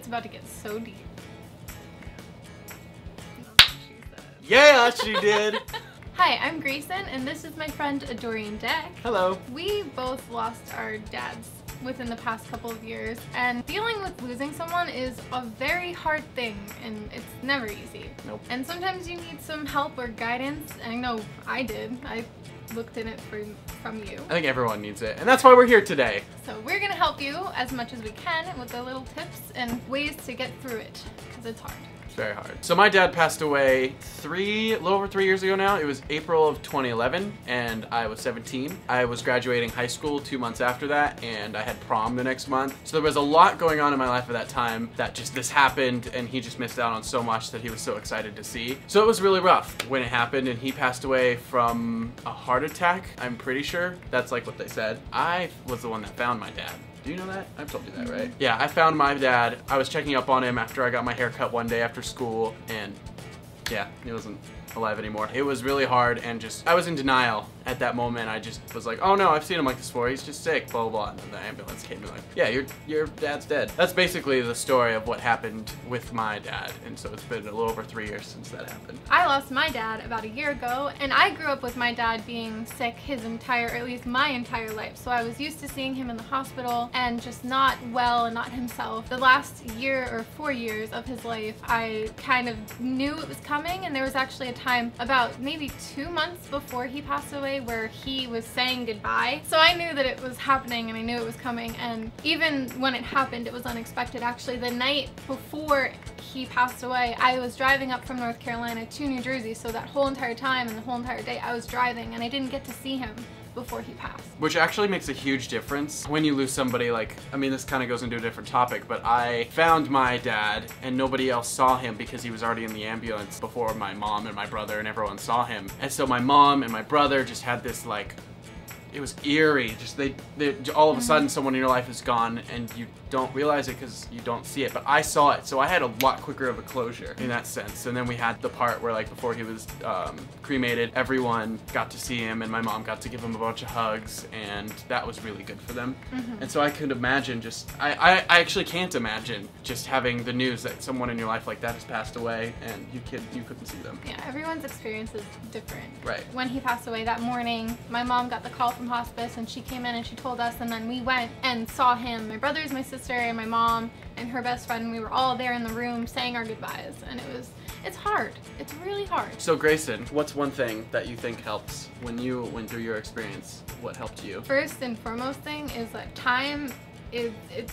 It's about to get so deep. Yeah, she did. Hi, I'm Grayson, and this is my friend Adorian Deck. Hello. We both lost our dads within the past couple of years, and dealing with losing someone is a very hard thing, and it's never easy. Nope. And sometimes you need some help or guidance. I know I did. I looked in it from you. I think everyone needs it, and that's why we're here today. So we're gonna help you as much as we can with the little tips and ways to get through it, because it's hard. It's very hard. So my dad passed away a little over 3 years ago now. It was April of 2011, and I was 17. I was graduating high school 2 months after that, and I had prom the next month. So there was a lot going on in my life at that time that just this happened, and he just missed out on so much that he was so excited to see. So it was really rough when it happened, and he passed away from a heart attack, I'm pretty sure. That's like what they said. I was the one that found my dad. Do you know that? I've told you that, right? Yeah, I found my dad. I was checking up on him after I got my hair cut one day after school, and yeah, he wasn't alive anymore. It was really hard, and just, I was in denial at that moment. I just was like, oh no, I've seen him like this before, he's just sick, blah, blah, blah. And then the ambulance came and like, yeah, your dad's dead. That's basically the story of what happened with my dad, and so it's been a little over 3 years since that happened. I lost my dad about a year ago, and I grew up with my dad being sick his entire, or at least my entire life, so I was used to seeing him in the hospital and just not well and not himself. The last year or 4 years of his life, I kind of knew it was coming, and there was actually a time about maybe 2 months before he passed away where he was saying goodbye. So I knew that it was happening, and I knew it was coming, and even when it happened, it was unexpected. Actually, the night before he passed away, I was driving up from North Carolina to New Jersey, so that whole entire time and the whole entire day I was driving, and I didn't get to see him before he passed. Which actually makes a huge difference when you lose somebody. Like, I mean, this kind of goes into a different topic, but I found my dad and nobody else saw him because he was already in the ambulance before my mom and my brother and everyone saw him. And so my mom and my brother just had this, like, it was eerie. Just they all of a sudden someone in your life is gone and you don't realize it because you don't see it. But I saw it, so I had a lot quicker of a closure in that sense. And then we had the part where, like, before he was cremated, everyone got to see him and my mom got to give him a bunch of hugs, and that was really good for them. And so I could imagine just, I actually can't imagine just having the news that someone in your life like that has passed away and you couldn't see them. Yeah, everyone's experience is different. Right. When he passed away that morning, my mom got the call from hospice, and she came in and she told us, and then we went and saw him. My brothers, my sister, and my mom, and her best friend, we were all there in the room saying our goodbyes, and it's hard. It's really hard. So Grayson, what's one thing that you think helps when you went through your experience? What helped you? First and foremost thing is that time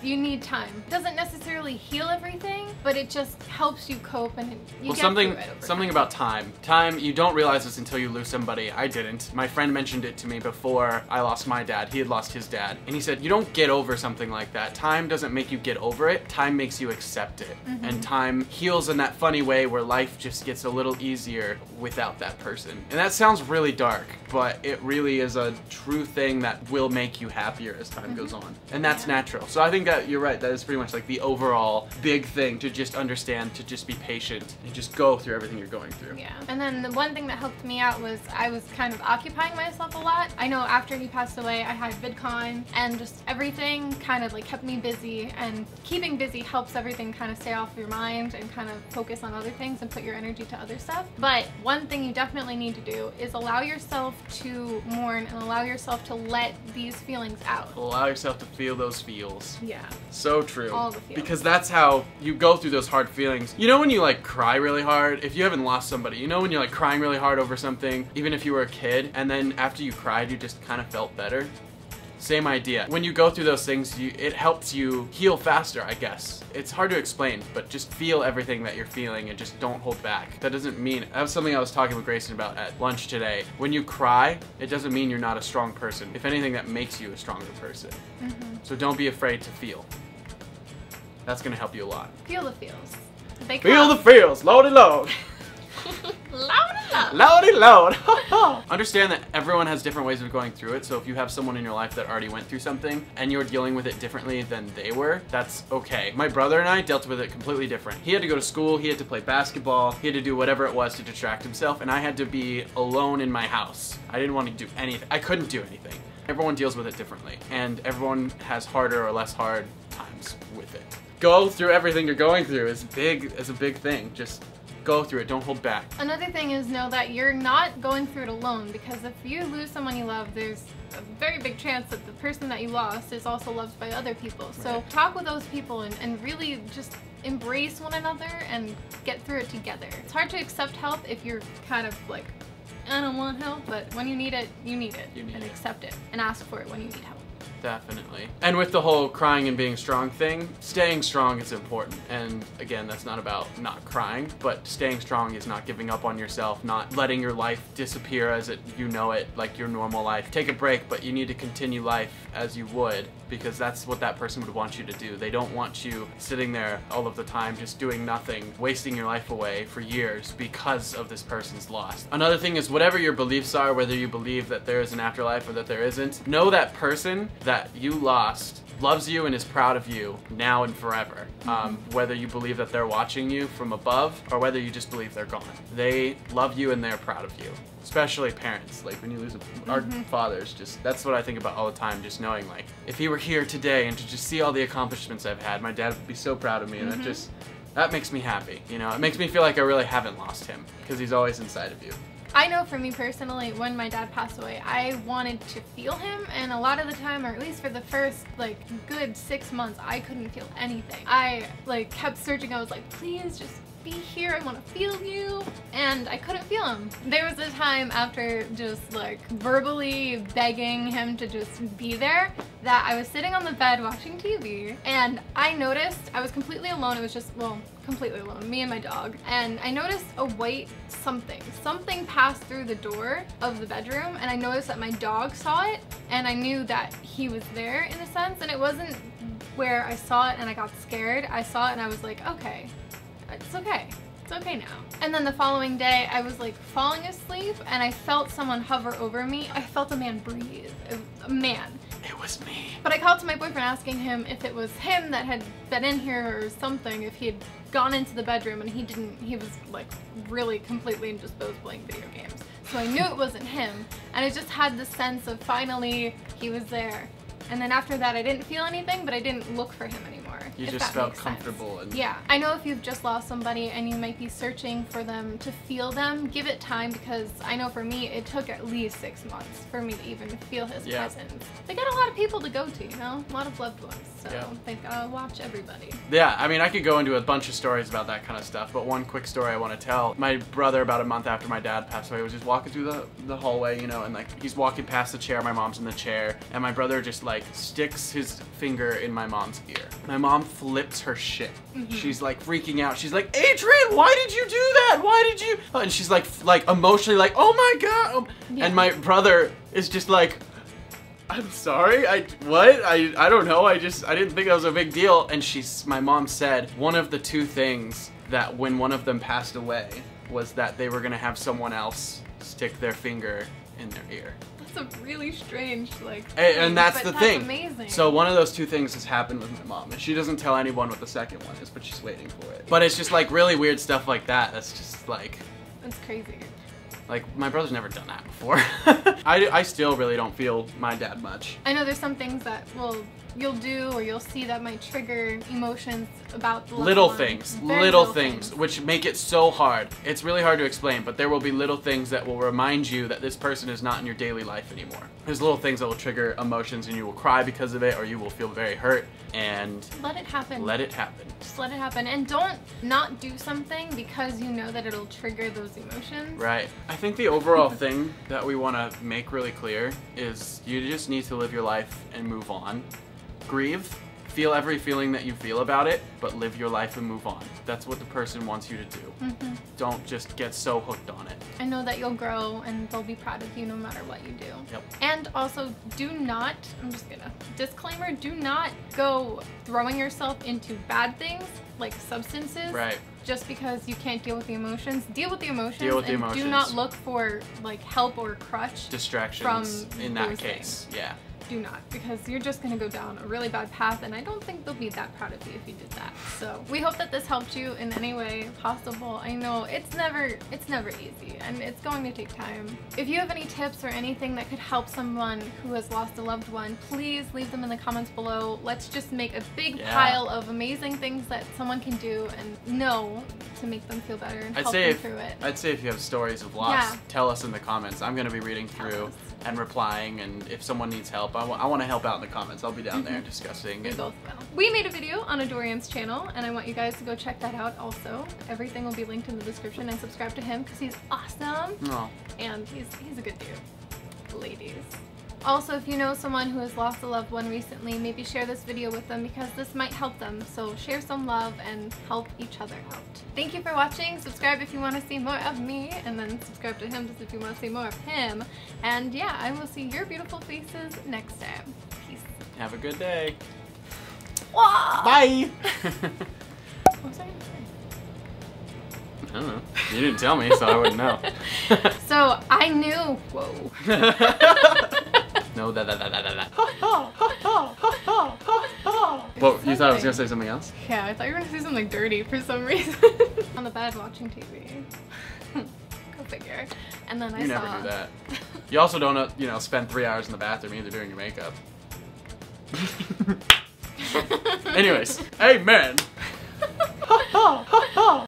you need time. It doesn't necessarily heal everything, but it just helps you cope, and you get through it over something about time. Time, you don't realize this until you lose somebody. I didn't. My friend mentioned it to me before I lost my dad. He had lost his dad, and he said, you don't get over something like that. Time doesn't make you get over it. Time makes you accept it. And time heals in that funny way where life just gets a little easier without that person. And that sounds really dark, but it really is a true thing that will make you happier as time goes on. And that's natural. So I think that you're right. That is pretty much like the overall big thing, to just understand, to just be patient and just go through everything you're going through. Yeah. And then the one thing that helped me out was I was kind of occupying myself a lot. I know after he passed away, I had VidCon, and just everything kind of like kept me busy, and keeping busy helps everything kind of stay off your mind and kind of focus on other things and put your energy to other stuff. But one thing you definitely need to do is allow yourself to mourn and allow yourself to let these feelings out. Allow yourself to feel those feelings. Yeah. So true. All the feelings. Because that's how you go through those hard feelings. You know when you like cry really hard? If you haven't lost somebody, you know when you're like crying really hard over something, even if you were a kid, and then after you cried, you just kind of felt better? Same idea. When you go through those things, it helps you heal faster, I guess. It's hard to explain, but just feel everything that you're feeling and just don't hold back. That doesn't mean, that was something I was talking with Grayson about at lunch today. When you cry, it doesn't mean you're not a strong person. If anything, that makes you a stronger person. So don't be afraid to feel. That's gonna help you a lot. Feel the feels. They Feel the feels, lordy lord. Lordy load. Understand that everyone has different ways of going through it, so if you have someone in your life that already went through something and you're dealing with it differently than they were, that's okay. My brother and I dealt with it completely different. He had to go to school, he had to play basketball, he had to do whatever it was to distract himself, and I had to be alone in my house. I didn't want to do anything. I couldn't do anything. Everyone deals with it differently, and everyone has harder or less hard times with it. go through everything you're going through is a big thing. Just go through it. Don't hold back. Another thing is know that you're not going through it alone, because if you lose someone you love, there's a very big chance that the person that you lost is also loved by other people. So talk with those people and really just embrace one another and get through it together. It's hard to accept help if you're kind of like, I don't want help, but when you need it, you need it. And accept it and ask for it when you need help. Definitely. And with the whole crying and being strong thing, staying strong is important. And again, that's not about not crying, but staying strong is not giving up on yourself, not letting your life disappear as you know it, like your normal life. Take a break, but you need to continue life as you would, because that's what that person would want you to do. They don't want you sitting there all of the time just doing nothing, wasting your life away for years because of this person's loss. Another thing is, whatever your beliefs are, whether you believe that there is an afterlife or that there isn't, know that person that you lost loves you and is proud of you now and forever. Whether you believe that they're watching you from above or whether you just believe they're gone. They love you and they're proud of you. Especially parents, like when you lose our fathers, just that's what I think about all the time, just knowing like if he were here today and to just see all the accomplishments I've had, my dad would be so proud of me, and that makes me happy, you know. It makes me feel like I really haven't lost him because he's always inside of you. I know for me personally, when my dad passed away, I wanted to feel him, and a lot of the time, or at least for the first like good 6 months, I couldn't feel anything. I like kept searching. I was like, please just be here, I want to feel you, and I couldn't feel him. There was a time after just like verbally begging him to just be there that I was sitting on the bed watching TV, and I noticed I was completely alone. It was just, well, completely alone, me and my dog, and I noticed a white something passed through the door of the bedroom, and I noticed that my dog saw it, and I knew that he was there in a sense. And it wasn't where I saw it and I got scared. I saw it and I was like, okay, it's okay. It's okay now. And then the following day, I was like falling asleep and I felt someone hover over me. I felt a man breathe. A man. It was me. But I called to my boyfriend asking him if it was him that had been in here or something, if he had gone into the bedroom, and he didn't. He was like really completely indisposed playing video games. So I knew it wasn't him, and I just had the sense of finally he was there. And then after that, I didn't feel anything, but I didn't look for him anymore. You just felt comfortable. And yeah. I know if you've just lost somebody and you might be searching for them to feel them, give it time, because I know for me, it took at least 6 months for me to even feel his presence. They got a lot of people to go to, you know? A lot of loved ones. So they've got to watch everybody. Yeah, I mean, I could go into a bunch of stories about that kind of stuff, but one quick story I want to tell. My brother, about a month after my dad passed away, was just walking through the hallway, you know, and like he's walking past the chair, my mom's in the chair, and my brother just like sticks his finger in my mom's ear. My mom flips her shit. She's like freaking out. She's like, Adrian, why did you do that? Why did you? And she's like emotionally like, oh my God. And my brother is just like, I'm sorry, what? I don't know, I didn't think that was a big deal. And my mom said one of the two things that when one of them passed away was that they were gonna have someone else stick their finger in their ear. That's a really strange, like, and that's the thing. Amazing. So one of those two things has happened with my mom, and she doesn't tell anyone what the second one is, but she's waiting for it. But it's just like really weird stuff like that. That's just like, that's crazy. Like, my brother's never done that before. I still really don't feel my dad much. I know there's some things that, well, you'll do or you'll see that might trigger emotions about the little things, which make it so hard. It's really hard to explain, but there will be little things that will remind you that this person is not in your daily life anymore. There's little things that will trigger emotions, and you will cry because of it, or you will feel very hurt, and let it happen. Let it happen. Just let it happen, and don't not do something because you know that it'll trigger those emotions. Right. I think the overall thing that we want to make really clear is you just need to live your life and move on. Grieve, feel every feeling that you feel about it, but live your life and move on. That's what the person wants you to do. Don't just get so hooked on it. I know that you'll grow and they'll be proud of you no matter what you do. Yep. And also, do not, I'm just gonna, disclaimer, do not go throwing yourself into bad things like substances. Right. Just because you can't deal with the emotions. Deal with the emotions. Deal with the emotions. Do not look for like help or crutch. Distractions from in that case. things. Yeah. do not, because you're just gonna go down a really bad path, and I don't think they'll be that proud of you if you did that. So we hope that this helped you in any way possible. I know it's never easy, and it's going to take time. If you have any tips or anything that could help someone who has lost a loved one, please leave them in the comments below. Let's just make a big pile of amazing things that someone can do and know to make them feel better and help them through it. I'd say if you have stories of loss, tell us in the comments. I'm going to be reading through and replying, and if someone needs help, I want to help out in the comments. I'll be down there discussing. We both will. We made a video on Adorian's channel, and I want you guys to go check that out also. Everything will be linked in the description, and subscribe to him because he's awesome. Oh. And he's a good dude. Ladies. Also, if you know someone who has lost a loved one recently, maybe share this video with them because this might help them. So share some love and help each other out. Thank you for watching. Subscribe if you want to see more of me, and then subscribe to him just if you want to see more of him. And yeah, I will see your beautiful faces next time. Peace. Have a good day. Wah! Bye! What was I gonna say? I don't know. You didn't tell me, so I wouldn't know. So I knew. Whoa. No, that. What, you thought I was gonna say something else? Yeah, I thought you were gonna say something dirty for some reason. On the bed watching TV. Go figure. And then I saw. You never do that. You also don't, spend 3 hours in the bathroom either doing your makeup. Anyways, amen.